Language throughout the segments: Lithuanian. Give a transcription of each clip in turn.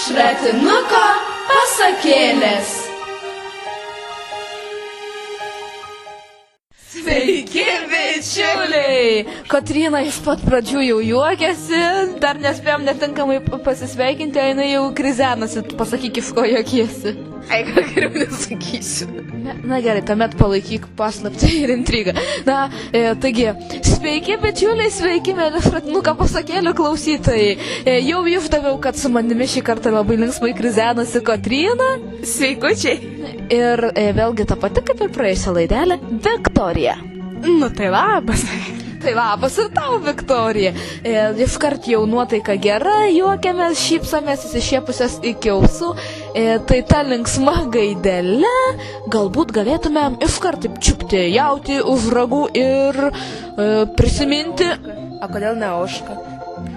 Šratinuko pasakėlės. Sveiki, bičiuliai! Kotryna iš pat pradžių jau juokėsi, dar nespėjom netinkamai pasisveikinti, o jinai jau krizenasi, pasakyk, iš ko juokiesi. Ai, ką geriau nesakysiu. Na gerai, tuomet palaikyk paslaptį ir intrigą. Na, taigi, sveiki, bičiuliai, sveiki, mėly Šratinuko pasakėlių klausytojai. Jau išdaviau, kad su manimi šį kartą labai linksmai krizenasi Kotryna. Sveikučiai. Ir vėlgi ta pati kaip ir praėjusią laidelę, Viktorija. Nu tai labas. Tai labas ir tau, Viktorija. Iškart jau nuotaika gera, juokiamės, šypsamės, įsišiepusios iki ausų. Tai ta linksma gaidelė, galbūt galėtume iškart taip čiupti jautį už ragų ir prisiminti. O kodėl ne ožka?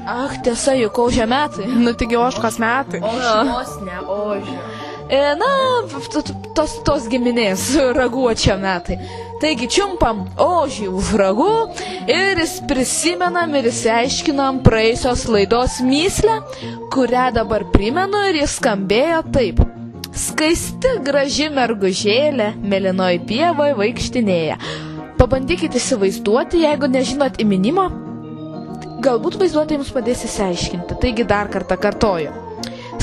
Ach, tiesa, juk ožio metai. Nu taigi ožkos metai. Ožkos, ne ožio. Na, tos giminės raguočio metai. Taigi čiumpam ožį už ragų ir prisimenam ir išsiaiškinam praėjusios laidos mįslę, kurią dabar primenu ir jis skambėjo taip. Skaisti graži mergužėlė, mėlynoj pievoj vaikštinėja. Pabandykite įsivaizduoti, jeigu nežinot įminimo, galbūt vaizduotė jums padės įsiaiškinti. Taigi dar kartą kartoju.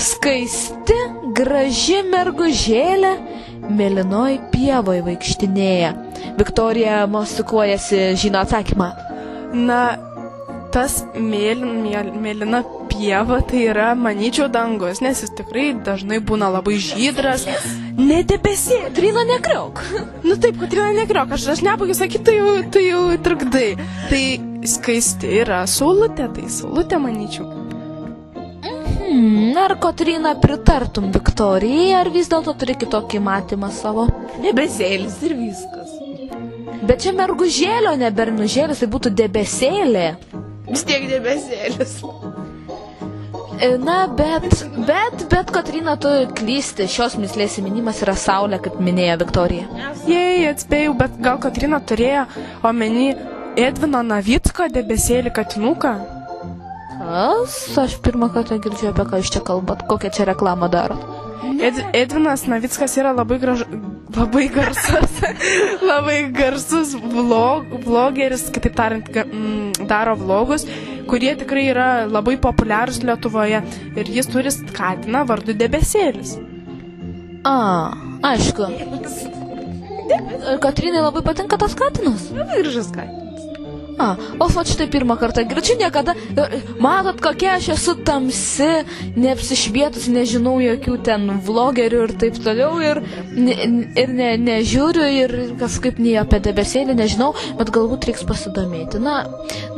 Skaisti graži mergužėlė, mėlynoj pievoj vaikštinėja. Viktorija mostikuojasi, žino atsakymą. Na, tas mėlyna pieva tai yra, manyčiau, dangus, nes jis tikrai dažnai būna labai žydras. Ne debesė. Kotryna, nekriauk. Nu taip, Kotryna, nekriauk, aš nebaigiu sakyti, tai jau trukdai. Tai skaisti yra saulutė, tai saulutė, manyčiau. Ar Kotryna pritartum Viktorijai, ar vis dėlto turi kitokį matymą savo? Debesėlis ir viskas. Bet čia mergužėlio, ne bernužėlis, tai būtų debesėlė. Vis tiek debesėlis. Na, bet Kotryna, tu klysti, šios mįslės įminimas yra saulė, kaip minėjo Viktorija. Jei, atspėjau, bet gal Kotryna turėjo omeny Edvino Navicko debesėlį katinuką? Kas? Aš pirmą kartą girdžiu, apie ką iš čia kalbat, kokią čia reklamą darot. Edvinas Navickas yra labai garsus vlogeris, kitaip tariant, daro vlogus, kurie tikrai yra labai populiarūs Lietuvoje. Ir jis turi katiną vardu Debesėlis. Aišku. Kotrynai labai patinka tas katinas? Labai gražus katinas. O štai pirmą kartą girdžiu, niekada, matot, kokia aš esu tamsi, neapsišvietus, nežinau jokių ten vlogerių ir taip toliau, ir nežiūriu, ir kažkaip nei apie debesėlį nežinau, bet galbūt reiks pasidomėti. Na,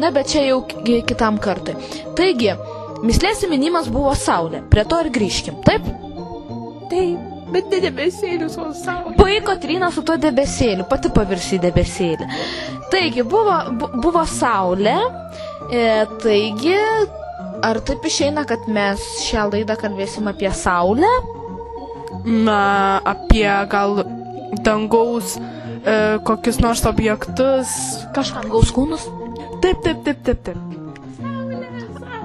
bet čia jau kitam kartui. Taigi, mįslės įminimas buvo saulė, prie to ir grįžkim, taip? Taip. Bet ne debesėlius, o saulė. Pai, Kotryna, su tuo debesėliu, pati pavirsi debesėlį. Taigi, buvo saulė, taigi, ar taip išeina, kad mes šią laidą kalbėsim apie saulę? Na, apie gal dangaus kokius nors objektus, kažką. Dangaus kūnus? Taip.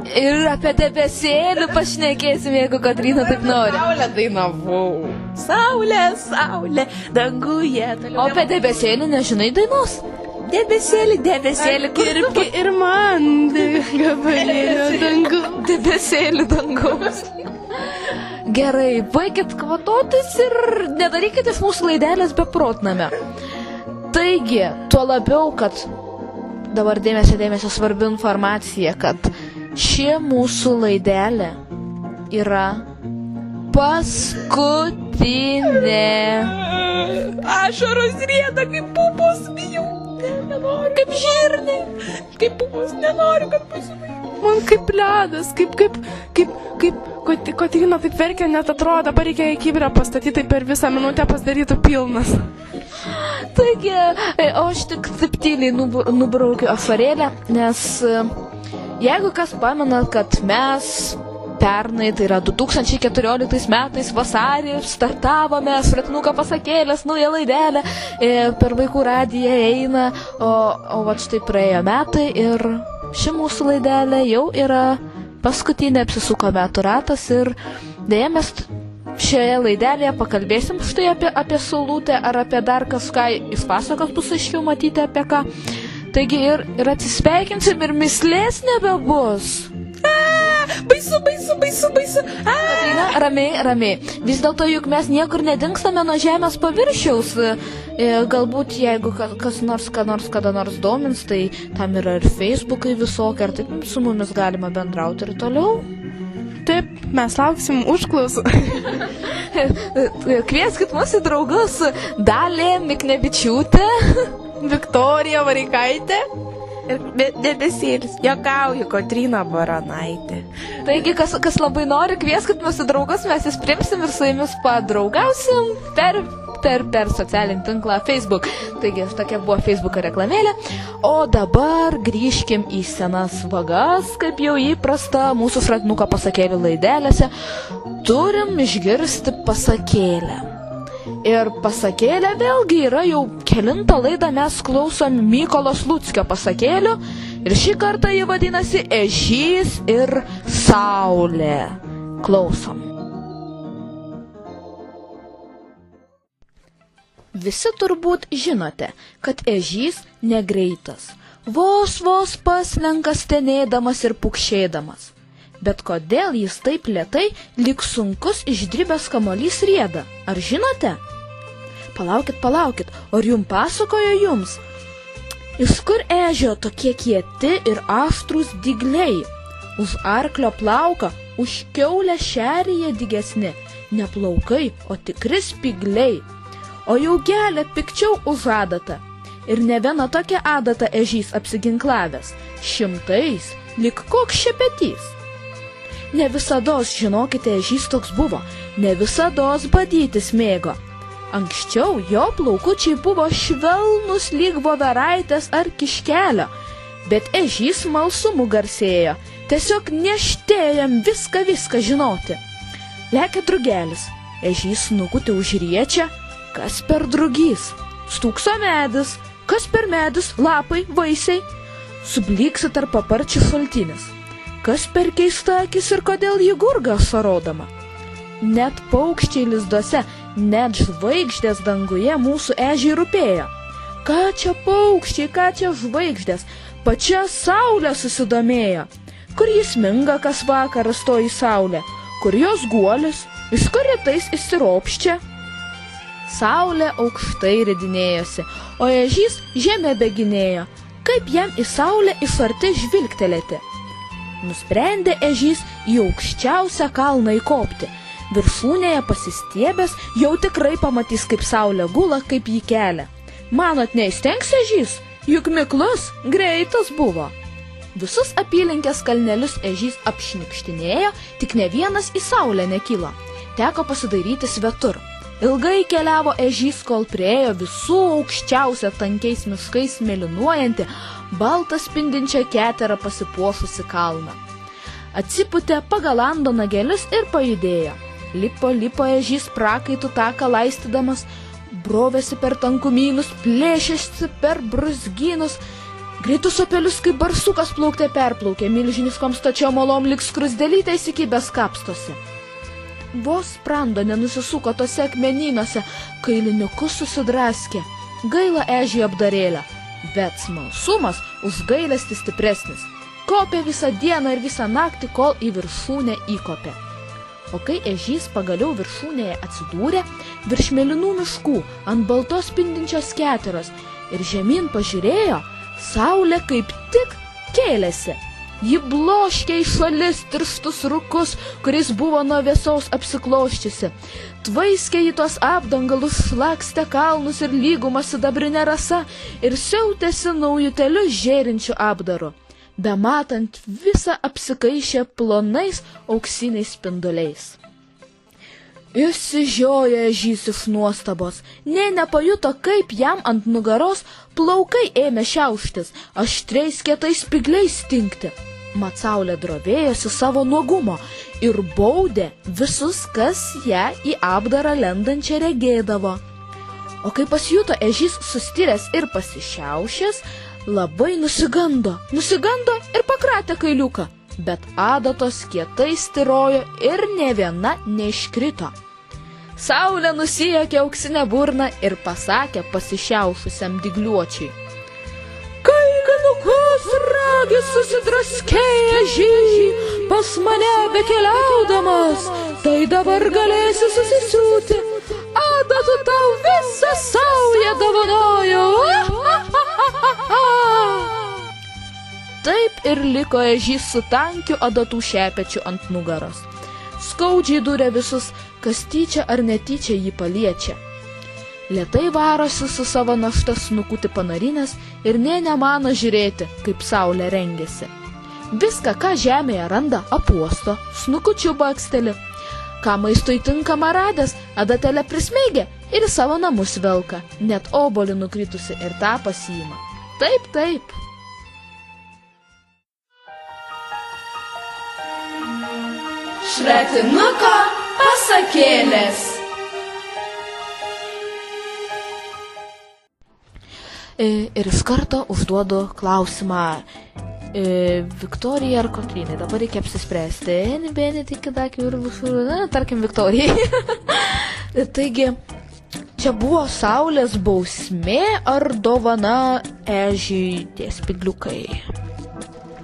Ir apie debesėlį pašnekėsim, jeigu Kotryna taip nori. Saulę dainavau. Saulė, danguje. O apie debesėlį nežinai dainos? Debesėlį. Kirpki ir man gabalėlio dangu. Debesėlį dangaus. Gerai, baikit kvatotis ir nedarykit iš mūsų laidelės beprotname. Taigi, tuo labiau, kad dabar dėmesio svarbi informacija, kad ši mūsų laidelė yra paskutinė. Ašaros rieda, kaip pupos bijau. Nenoriu, kaip žirniai. Kaip pupos nenoriu, kad pasibaigtų. Man kaip ledas, kaip Kotryna taip verkia, net atrodo, dabar reikia į kibirą pastatyti, per visą minutę pasidarytų pilnas. Taigi, aš tik taip tyliai nubraukiu ašarėlę, nes jeigu kas pamena, kad mes pernai, tai yra 2014 metais vasarį, startavome Šratinuko pasakėlės, naują laidelę, per vaikų radiją eina, o štai praėjo metai ir ši mūsų laidelė jau yra paskutinė apsisuko metų ratas ir dėja mes šioje laidelėje pakalbėsim štai apie saulutę ar apie dar kažką, iš pasakos bus aiškiau matyti apie ką. Taigi ir atsisveikinsim ir mislės nebebus. Baisu. Ramiai. Vis dėlto juk mes niekur nedingstame nuo žemės paviršiaus. Galbūt jeigu kas nors kada nors domins, tai tam yra ir Facebookai visokie, ar taip su mumis galima bendrauti ir toliau. Taip, mes lauksim užklausų. Kvieskit mus į draugus Dalė Miknevičiūtė, Viktorija Vareikaitė. Ir debesėlis, juokauju, Kotryna Baronaitė. Taigi, kas labai nori, kvieskit mus į draugus, mes jūs priimsim ir su jumis padraugausim per socialinį tinklą Facebook. Taigi, tokia buvo Facebooko reklamėlė. O dabar grįžkim į senas vagas, kaip jau įprasta mūsų šratinuko pasakėlių laidelėse. Turim išgirsti pasakėlę. Ir pasakėlė vėlgi yra jau kelintą laidą mes klausom Mykolo Sluckio pasakėlių. Ir šį kartą jį vadinasi Ežys ir Saulė. Klausom. Visi turbūt žinote, kad ežys negreitas. Vos paslenka stenėdamas ir pukšėdamas. Bet kodėl jis taip lėtai, lyg sunkus išdribęs kamuolys rieda? Ar žinote? Palaukit, ar jum pasakojo jums? Iš kur ežio tokie kieti ir aštrūs dygliai? Už arklio plauką, už kiaulę šerėje dygesni, ne plaukai, o tikri spygliai. O jau gelia pikčiau už adatą. Ir ne viena tokia adata ežys apsiginklavęs, šimtais, lyg koks šepetys. Ne visados, žinokite, ežys toks buvo, ne visados badytis mėgo. Anksčiau jo plaukučiai buvo švelnus lyg voveraitės ar kiškelio, bet ežys smalsumu garsėjo, tiesiog neštėjam viską žinoti. Lekia drugelis, ežys snukutį užriečia, kas per drugys, stūkso medis, kas per medis, lapai, vaisiai, sublyksi tarp paparčių šaltinis. Kas per keista akis ir kodėl jį gurga ašarodama? Net paukščiai lizduose, net žvaigždės danguje mūsų ežiai rūpėjo. Ką čia paukščiai, ką čia žvaigždės, pačia saulė susidomėjo. Kur jis minga kas vakaras toji saulė, kur jos guolis, iš kur rytais įsiropščia. Saulė aukštai ridinėjosi, o ežys žemė beginėjo, kaip jam į saulę iš arti žvilgtelėti. Nusprendė ežys į aukščiausią kalną įkopti. Viršūnėje pasistiebęs jau tikrai pamatys, kaip saulė gula, kaip jį kelia. Manot, neįstengs ežys? Juk miklus, greitas buvo. Visus apylinkės kalnelius ežys apšnikštinėjo, tik ne vienas į saulę nekilo. Teko pasidairyti svetur. Ilgai keliavo ežys, kol priėjo visų aukščiausią tankiais miškais mėlynuojantį, baltą spindinčią keterą pasipuošusi kalną. Atsipūtė pagal ando nagelis ir pajudėjo. Lipo ežys prakaitų taką laistydamas, brovėsi per tankumynus, plėšėsi per bruzgynus, greitus upelius kaip barsukas plaukte perplaukė, milžiniškom stačiom olom lyg skruzdėlytė įsikibęs kapstosi. Vos sprando nenusisuko tose akmenynuose, kailiniukus susidraskė. Gaila ežį apdarėlę, bet smalsumas už gailestį stipresnis. Kopė visą dieną ir visą naktį, kol į viršūnę įkopė. O kai ežys pagaliau viršūnėje atsidūrė, virš mėlynų miškų, ant baltos spindinčios keteros ir žemyn pažiūrėjo, saulė kaip tik kėlėsi. Ji bloškė į šalis tirštus rūkus, kuris buvo nuo vėsaus apsikloščiusi. Tvaiskė į tos apdangalus, šlakstė kalnus ir lygumą sidabrinę rasa ir siautėsi naujuteliu žėrinčiu apdaru, bematant visą apsikaišę plonais auksiniais spinduliais. Išsižiojo ežys iš nuostabos, nė nepajuto, kaip jam ant nugaros plaukai ėmė šiauštis, aštriais kietais spygliais stingti. Mat saulė drovėjosi savo nuogumo ir baudė visus, kas ją į apdarą lendančią regėdavo. O kai pasijuto ežys sustiręs ir pasišiaušęs, labai nusigando ir pakratė kailiuką. bet adatos kietai styrojo ir nė viena neiškrito. Saulė nusijuokė auksinę burną ir pasakė pasišiaušusiam dygliuočiui: Kailinukus ragis susidraskėja žyžį pas mane bekeliaudamas, tai dabar galėsi susisiūti, adatų tau visą saują dovanoju. Taip ir liko ežys su tankiu adatų šepečiu ant nugaros. Skaudžiai dūrė visus, kas tyčia ar netyčia jį paliečia. Lėtai varosi su savo našta snukutį panarinės ir nė nemano žiūrėti, kaip saulė rengiasi. Viską, ką žemėje randa, apuosto, snukučiu baksteli. Ką maistui tinkama radęs, adatėlę prismeigia ir į savo namus velka, net obuolį nukritusi ir tą pasiima. Taip, taip. Šratinuko pasakėlės. Ir iš karto užduodu klausimą Viktorijai ar Kotrynai. Dabar reikia apsispręsti. Tarkim, Viktorijai. Taigi, čia buvo saulės bausmė ar dovana ežiai tie spigliukai?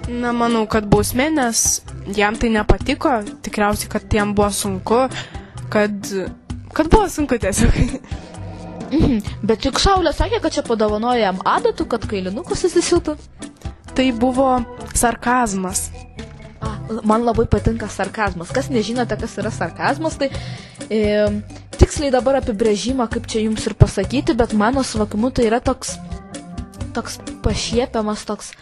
Na, manau, kad bausmė, nes jam tai nepatiko. Tikriausiai, kad jam buvo sunku, kad buvo sunku tiesiog. Bet juk saulė sakė, kad čia padovanojo jam adatų, kad kailinukus įsisiūtų. Tai buvo sarkazmas. Man labai patinka sarkazmas. Kas nežinote, kas yra sarkazmas, tai tiksliai dabar apibrėžimą, kaip čia jums ir pasakyti, bet mano suvokimu tai yra toks pašiepiamas, toks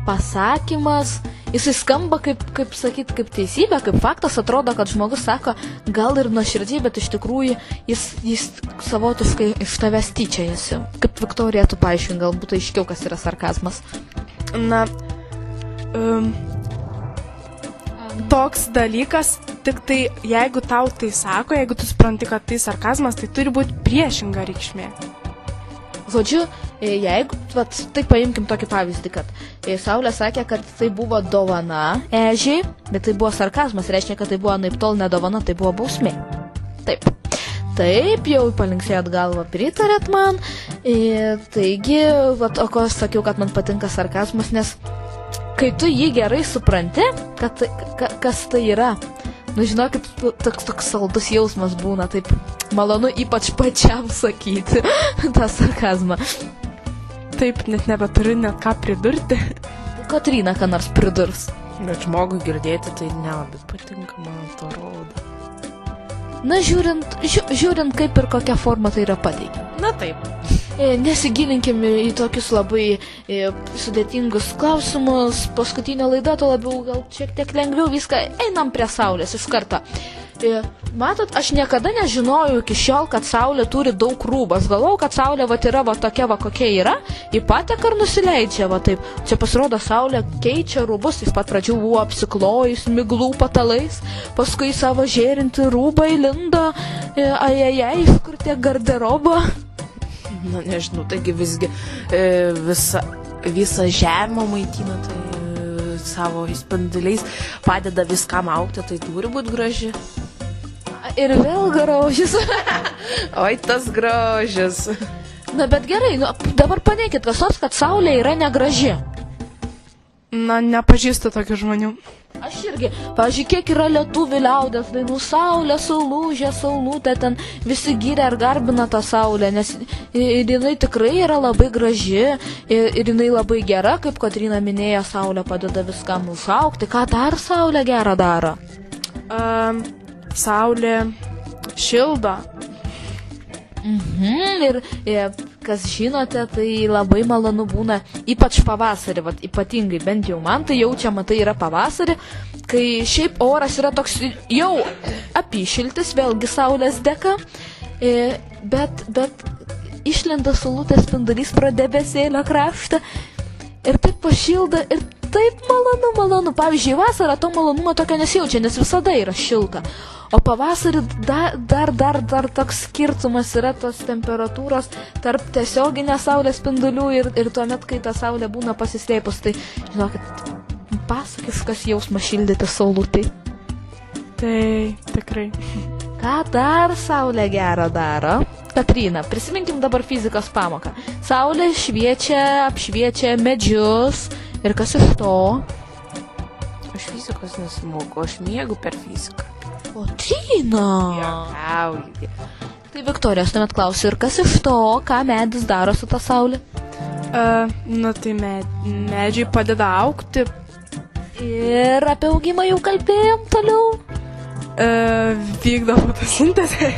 pasakymas. Jisai skamba kaip teisybė, kaip faktas, atrodo, kad žmogus sako gal ir nuoširdžiai, bet iš tikrųjų jis savotiškai iš tavęs tyčiajasi. Kaip Viktorija, tu paaiškink, galbūt aiškiau, kas yra sarkazmas. Na, toks dalykas, tik tai jeigu tau tai sako, jeigu tu supranti, kad tai sarkazmas, tai turi būti priešinga reikšmė. Žodžiu, jeigu, tai paimkim tokį pavyzdį, kad saulė sakė, kad tai buvo dovana ežiai, bet tai buvo sarkazmas, reiškia, kad tai buvo anaiptol ne dovana, tai buvo bausmė. Taip, jau palinksėjot galvą, pritarėt man. Taigi, o ko aš sakiau, kad man patinka sarkazmas, nes kai tu jį gerai supranti, kas tai yra, nu žinokit, toks saldus jausmas būna, taip malonu ypač pačiam sakyti tą sarkazmą. Taip, net nebeturiu net ką pridurti. Kotryna ką nors pridurs. Bet žmogui girdėti tai nelabai patinka, man atrodo. Na, žiūrint kaip ir kokia forma tai yra pateikiama. Na taip. Nesigilinkime į tokius labai sudėtingus klausimus. Paskutinė laida, to labiau gal šiek tiek lengviau viską. Einam prie saulės iš karto. Matot, aš niekada nežinojau iki šiol, kad saulė turi daug rūbų. Aš galvojau, kad saulė yra tokia, kokia yra, į pateka ir nusileidžia, taip. Čia pasirodo, saulė keičia rūbus, iš pat pradžių buvo apsiklojus miglų patalais, paskui savo žėrinti rūbą įlindo, iš kur tie garderobo. Na, nežinau, taigi visgi visą žemę maitina, tai savo spinduliais padeda viskam augti, tai turi būti graži. Ir vėl grožis. Oi, tas grožis. Na, bet gerai, dabar paneikit, kas nors, kad saulė yra negraži. Na, nepažįstu tokių žmonių. Aš irgi, pavyzdžiui, kiek yra lietuvių liaudės dainų, saulė, saulūžė, saulutė, ten visi gyrė ar garbina tą saulę, nes jinai tikrai yra labai graži ir jinai labai gera, kaip Kotryna minėjo, saulė padeda viskam užaugti. Ką dar saulė gerą daro? Saulė šildo. Ir kas žinote, tai labai malonu būna, ypač pavasarį, ypatingai, bent jau man tai jaučiama, tai yra pavasarį, kai šiaip oras yra toks jau apyšiltis, vėlgi saulės dėka, bet išlenda saulutės spindulys pro debesėlio kraštą ir taip pašilda ir taip malonu. Pavyzdžiui, vasarą to malonumo tokio nesijaučia, nes visada yra šilta. O pavasarį dar toks skirtumas yra tos temperatūros tarp tiesioginės saulės spindulių ir tuomet, kai ta saulė būna pasislėpus. Tai, žinokit, pasakiškas jausmas šildyti saulutį. Tai tikrai. Ką dar Saulė gero daro? Katrina, prisiminkim dabar fizikos pamoką. Saulė šviečia, apšviečia medžius ir kas iš to? Aš fizikos nesimokau, aš miegu per fiziką. O Trina! Juokauju. Tai Viktorijos tuomet klausiu, ir kas iš to, ką medis daro su ta Saulė? Tai medžiai padeda augti. Ir apie augimą jau kalbėjom toliau. Vykdo fotosintezę.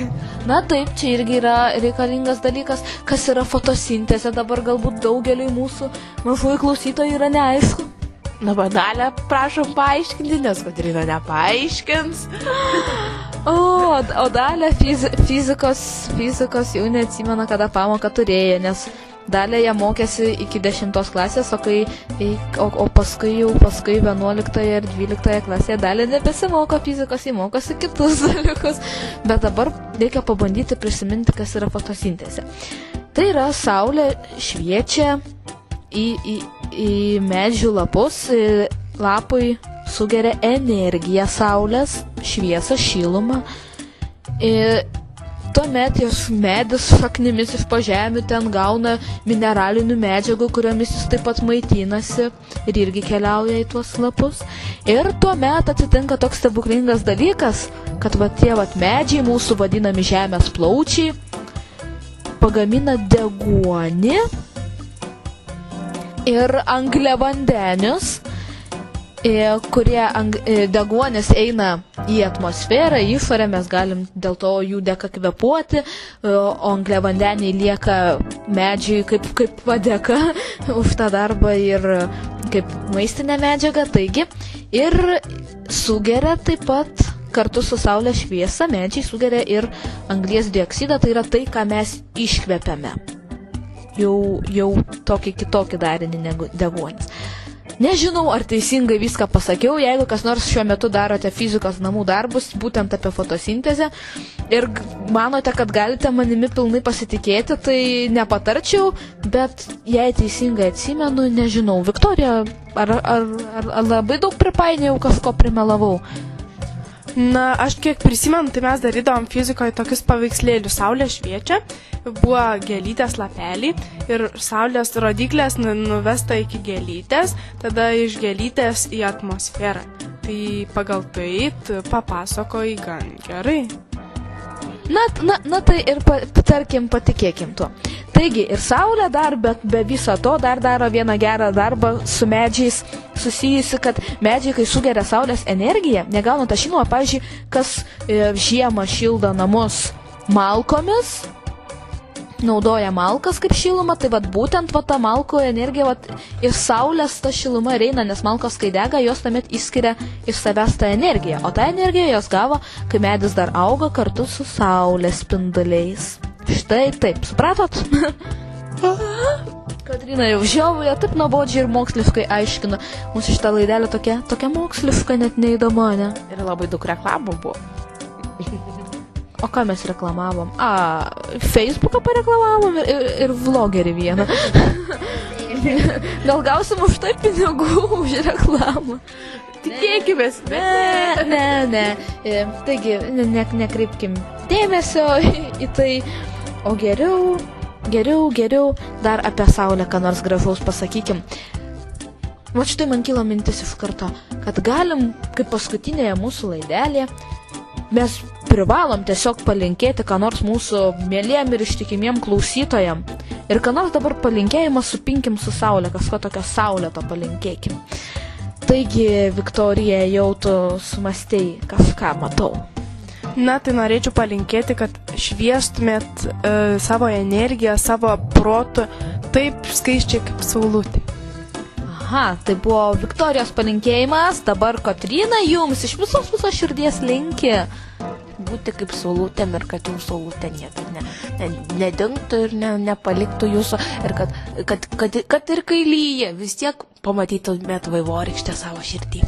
Na taip, čia irgi yra reikalingas dalykas. Kas yra fotosintezė, dabar galbūt daugeliui mūsų mažųjų klausytojų yra neaišku. Dabar Dalia, prašom paaiškinti, nes Kotryna nepaaiškins. O Dalia fizikos jau neatsimena, kada pamoką turėjo, nes Dalia ją mokėsi iki 10 klasės, o paskui 11 ir 12 klasėje Dalia nebesimoko fizikos, įmokosi kitus dalykus. Bet dabar reikia pabandyti prisiminti, kas yra fotosintezė. Tai yra Saulė šviečia į medžių lapus, lapai sugeria energiją Saulės, šviesą, šilumą. Tuomet jos medis šaknimis iš po žemių ten gauna mineralinių medžiagų, kuriomis jis taip pat maitinasi ir irgi keliauja į tuos lapus. Ir tuomet atsitinka toks stebuklingas dalykas, kad tie medžiai, mūsų vadinami žemės plaučiai, pagamina deguonį ir angliavandenius, kurie deguonis eina į atmosferą, į išorę, mes galim dėl to jų dėka kvėpuoti, o angliavandeniai lieka medžiai kaip padėka už tą darbą ir kaip maistinė medžiaga, taigi ir sugeria taip pat kartu su Saulės šviesa, medžiai sugeria ir anglies dioksidą, tai yra tai, ką mes iškvepiame. Jau tokį kitokį darinį negu deguonis. Nežinau, ar teisingai viską pasakiau, jeigu kas nors šiuo metu darote fizikos namų darbus, būtent apie fotosintezę, ir manote, kad galite manimi pilnai pasitikėti, tai nepatarčiau, bet jei teisingai atsimenu, nežinau. Viktorija, ar labai daug pripainėjau, kažko primelavau? Na, aš kiek prisimenu, tai mes darydavom fizikoje tokius paveikslėlius. Saulė šviečia, buvo gėlytės lapelį ir Saulės rodiklės nuvesta iki gėlytės, tada iš gėlytės į atmosferą. Tai pagal tai papasakoji gan gerai. Na tai ir tarkim, patikėkim tuo. Taigi ir Saulė dar, bet be viso to dar daro vieną gerą darbą su medžiais susijusi, kad medžiai, kai sugeria Saulės energiją, negauna tą šilumą. Pavyzdžiui, kas žiemą šildo namus malkomis, naudoja malkas kaip šilumą, tai būtent ta malkų energija iš Saulės ta šiluma eina, nes malkos, kai dega, jos tuomet išskiria iš savęs tą energiją, o tą energiją jos gavo, kai medis dar auga kartu su Saulės spinduliais. Štai taip, supratot? Katrina jau žiauja, taip nuobodžiai ir moksliškai aiškina. Mūsų šitą laidelę tokia moksliška, net neįdomu, ne? Ir labai daug reklamų buvo. O ką mes reklamavom? Facebooką pareklamavom ir vlogerį vieną. Gal gausim už tai pinigų už reklamą? Tikėkimės. Ne. Taigi, nekreipkim dėmesio į tai, o geriau dar apie Saulę, ką nors gražaus pasakykim. Va štai man kilo mintis iš karto, kad galim, kaip paskutinėje mūsų laidelėje, mes privalom tiesiog palinkėti, ką nors mūsų mėliem ir ištikimiem klausytojam. Ir ką nors dabar palinkėjimą supinkim su Saulė, kažko tokio saulėto palinkėkim. Taigi, Viktorija, jau tu sumastei kažką, matau. Na, tai norėčiau palinkėti, kad šviestumėt savo energiją, savo protų taip skaičiai kaip saulutė. Aha, tai buvo Viktorijos palinkėjimas, dabar Kotryna jums iš visos širdies linki būti kaip saulutėm ir kad jų saulutė niekad nedingtų ir nepaliktų jūsų ir kad ir kai lyja, vis tiek pamatytumėt vaivorykštę savo širdį.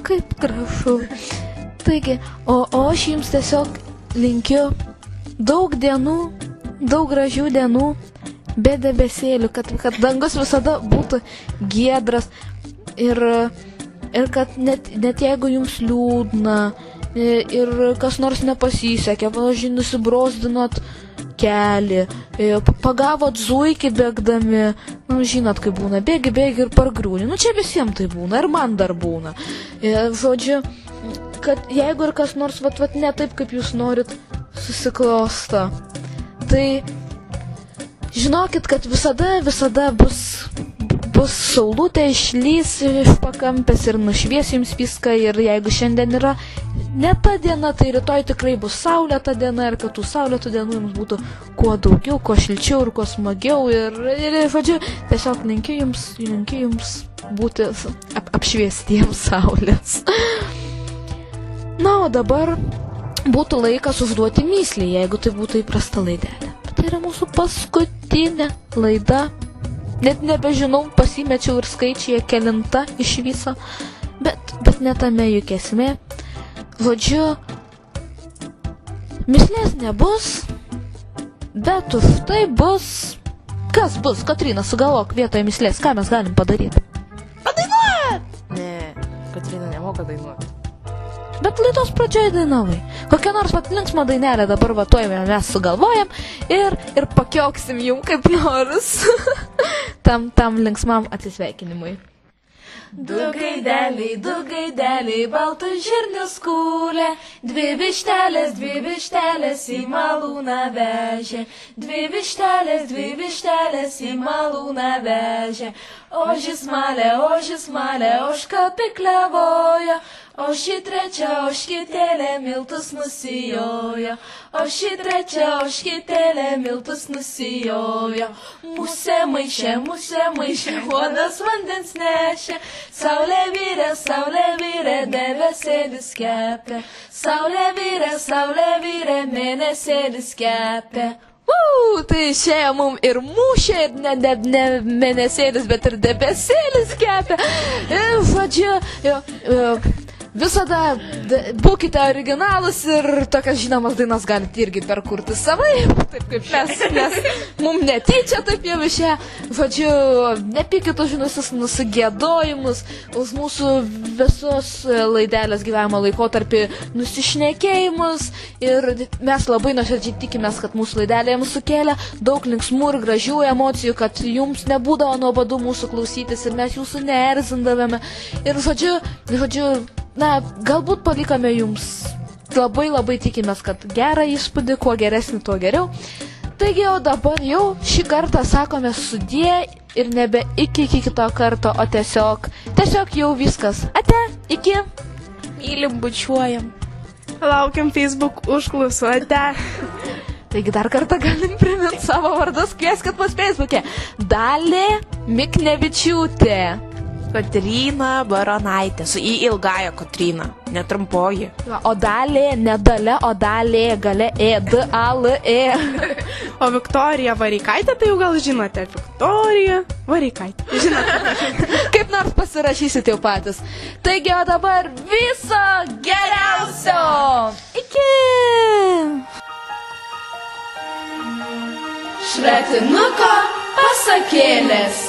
Kaip gražu. Taigi, o aš jums tiesiog linkiu daug dienų, daug gražių dienų, be debesėlių, kad dangus visada būtų giedras. ir kad net jeigu jums liūdna ir kas nors nepasisekė, pavyzdžiui, nusibrozdinot kelį, pagavot zuikį bėgdami, žinot, kaip būna, bėgi ir pargrūni, čia visiems tai būna, ir man dar būna. Žodžiu, kad jeigu ir kas nors vat ne taip, kaip jūs norit, susiklosto, tai žinokit, kad visada bus saulutė, išlys iš pakampės ir nušvies jums viską, ir jeigu šiandien yra ne ta diena, tai rytoj tikrai bus saulėta diena, ir kad tų saulėtų dienų jums būtų kuo daugiau, kuo šilčiau ir kuo smagiau, ir žodžiu, tiesiog linkiu jums būti apšviestiems saulės. Na, o dabar būtų laikas užduoti myslį, jeigu tai būtų įprasta laidelė. Bet tai yra mūsų paskutinė laida. Net nebežinau, pasimečiau ir skaičiai kelinta iš viso, bet netame juk esmė. Žodžiu, myslės nebus, bet už tai bus... Kas bus? Katrina, sugalvok vietoje myslės, ką mes galim padaryti? Padainuot! Ne, Katrina nemoka dainuoti. Bet laidos pradžioje dainavai. Kokią nors linksmą dainelę dabar vatuojame, mes sugalvojam ir pakioksim jum kaip nors. tam linksmam atsisveikinimui. Du gaideliai, baltus žirnius kūlė, dvi vištelės į malūną vežė, dvi vištelės į malūną vežė, ožis malė, ožka pikliavojo, o ši trečia ožkytėlė miltus nusijojo, o ši trečia ožkytėlė miltus nusijojo. Musė maišė, uodas vandens nešė, saulė vyrė, debesėlis kepė, saulė vyrė, mėnesėlis kepė. Tai išėjo mum ir mūšė, ir ne mėnesėlis, bet ir debesėlis kepė. Žodžiu, visada būkite originalus ir tokias žinomas dainas galite irgi perkurti savai, taip kaip mes mum netyčia taip jau išėjo. Žodžiu, nepykit už visus nusigėdojimus, už mūsų visos laidelės gyvenimo laikotarpį nusišnekėjimus, ir mes labai nuoširdžiai tikimės, kad mūsų laidelė jums sukėlė daug linksmų ir gražių emocijų, kad jums nebūdavo nuobodu mūsų klausytis ir mes jūsų neerzindavome. Ir žodžiu, galbūt palikome jums labai tikimės, kad gerą įspūdį, kuo geresnį, tuo geriau. Taigi, o dabar jau šį kartą sakome sudie ir nebe iki kito karto, o tiesiog jau viskas. Ate, iki. Mylim, bučiuojam. Laukiam Facebook užklausų, ate. Taigi dar kartą galim priminti savo vardus, kvieskit mus Facebook'e. Dalė Miknevičiūtė. Kotryna Baronaitė, su į ilgąją Kotryna, netrumpoji. O dalė, ne dalė, o dalė, gale D-A-L-E. O Viktorija Vareikaitė, tai jau gal žinote, Viktorija Vareikaitė. Žinote. Kaip nors pasirašysit jau patys. Taigi, o dabar viso geriausio! Iki! Šratinuko pasakėlės.